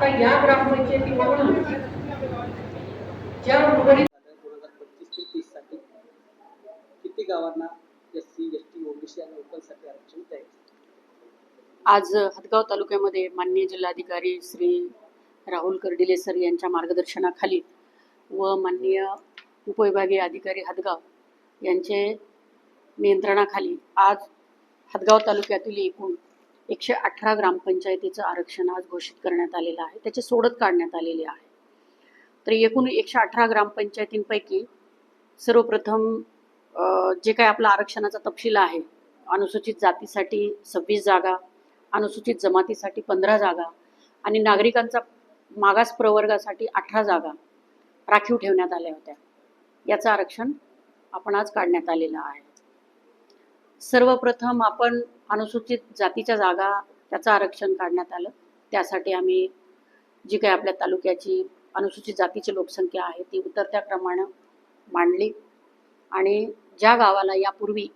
आता या ग्रामपंचायतीमधून ज्या उर्वरित 2025 ते 30 साठी किती गावांना एससी, एसटी, ओबीसी आणि ओपनसाठी आरक्षण द्यायचं? आज हदगाव तालुक्यामध्ये माननीय जिल्हाधिकारी श्री राहुल कर्डिले सर यांच्या मार्गदर्शनाखाली व माननीय उपविभागीय अधिकारी हदगाव यांचे नियंत्रणाखाली आज हदगाव तालुक्यातील एकूण 118 ग्रामपंचायतीचं आरक्षण आज घोषित करण्यात आलेलं आहे. त्याचे सोडत काढण्यात आलेले आहे. तर एकूण 118 ग्रामपंचायतींपैकी सर्वप्रथम जे काही आपला आरक्षणाचा तपशील आहे, अनुसूचित जातीसाठी 26 जागा, अनुसूचित जमातीसाठी 15 जागा आणि नागरिकांचा मागास प्रवर्गासाठी 18 जागा राखीव ठेवण्यात आल्या होत्या. याचं आरक्षण आपण आज काढण्यात आलेलं आहे. सर्वप्रथम आपण अनुसूचित जातीच्या जागा त्याचं आरक्षण काढण्यात आलं. त्यासाठी आम्ही जी काही आपल्या तालुक्याची अनुसूचित जातीची लोकसंख्या आहे ती उतरत्या क्रमाने मांडली आणि ज्या गावाला यापूर्वी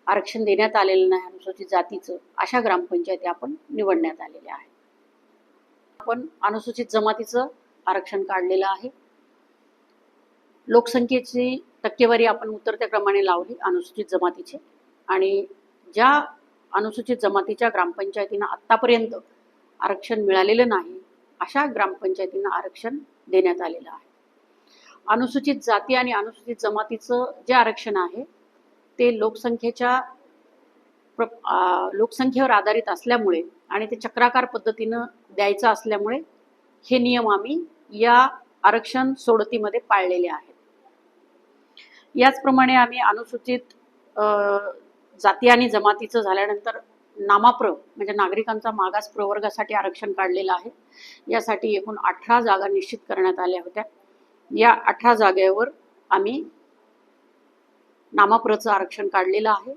आरक्षण देण्यात आलेलं नाही अनुसूचित जातीचं, अशा ग्रामपंचायती आपण निवडण्यात आलेल्या आहेत. आपण अनुसूचित जमातीचं आरक्षण काढलेलं आहे. लोकसंख्येची टक्केवारी आपण उतरत्या क्रमाने लावली अनुसूचित जमातीची आणि ज्या अनुसूचित जमातीच्या ग्रामपंचायतींना आत्तापर्यंत आरक्षण मिळालेलं नाही अशा ग्रामपंचायतींना आरक्षण देण्यात आलेलं आहे. अनुसूचित जाती आणि अनुसूचित जमातीचं जे आरक्षण आहे ते लोकसंख्येवर आधारित असल्यामुळे आणि ते चक्राकार पद्धतीनं द्यायचं असल्यामुळे हे नियम आम्ही या आरक्षण सोडतीमध्ये पाळलेले आहेत. याचप्रमाणे आम्ही अनुसूचित जाती आणि जमातीचं झाल्यानंतर नामाप्र म्हणजे नागरिकांचा मागास प्रवर्गासाठी आरक्षण काढलेलं आहे. यासाठी एकूण 18 जागा निश्चित करण्यात आल्या होत्या. या 18 जागेवर आम्ही नामाप्रचं आरक्षण काढलेलं आहे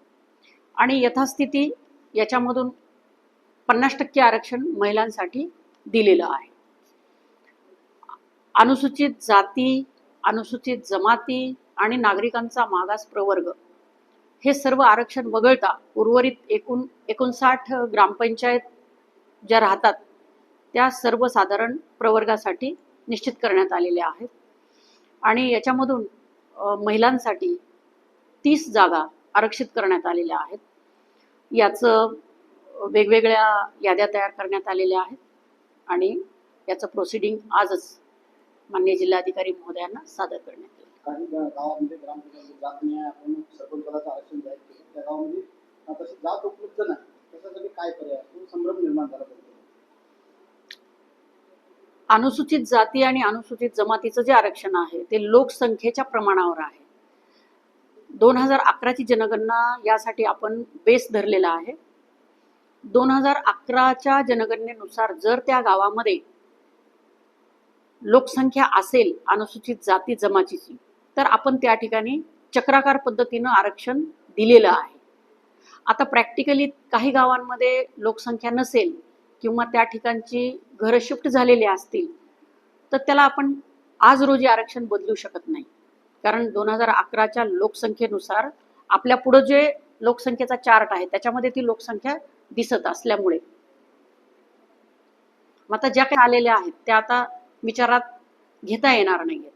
आणि यथास्थिती याच्यामधून 50% आरक्षण महिलांसाठी दिलेलं आहे. अनुसूचित जाती, अनुसूचित जमाती आणि नागरिकांचा मागास प्रवर्ग हे सर्व आरक्षण वगळता उर्वरित एकूण 59 ग्रामपंचायत ज्या राहतात त्या सर्वसाधारण प्रवर्गासाठी निश्चित करण्यात आलेल्या आहेत आणि याच्यामधून महिलांसाठी 30 जागा आरक्षित करण्यात आलेल्या आहेत. याचं वेगवेगळ्या याद्या तयार करण्यात आलेल्या आहेत आणि याचं प्रोसिडिंग आजच माननीय जिल्हाधिकारी महोदयांना सादर करण्यात येईल. काही गावामध्ये ग्रामपंचायत जात नाही, आपण सरपंचाचं आरक्षण जाहीर केलं, त्या गावामध्ये तशी जात उपलब्ध नाही, त्याच्यासाठी काय पर्याय संभ्रम निर्माण झाला पाहिजे? अनुसूचित जाती आणि अनुसूचित जमातीचं जे आरक्षण आहे ते लोकसंख्येच्या प्रमाणावर आहे. 2011ची जनगणना यासाठी आपण बेस धरलेला आहे. 2011च्या जनगणनेनुसार जर त्या गावामध्ये लोकसंख्या असेल अनुसूचित जाती जमातीची तर आपण त्या ठिकाणी चक्राकार पद्धतीनं आरक्षण दिलेलं आहे. आता प्रॅक्टिकली काही गावांमध्ये लोकसंख्या नसेल किंवा त्या ठिकाणची घरं शिफ्ट झालेली असतील तर त्याला आपण आज रोजी आरक्षण बदलू शकत नाही, कारण 2011च्या लोकसंख्येनुसार आपल्या पुढे जे लोकसंख्येचा चार्ट आहे त्याच्यामध्ये ती लोकसंख्या दिसत असल्यामुळे मग आता ज्या काही आलेल्या आहेत त्या आता विचारात घेता येणार नाहीत.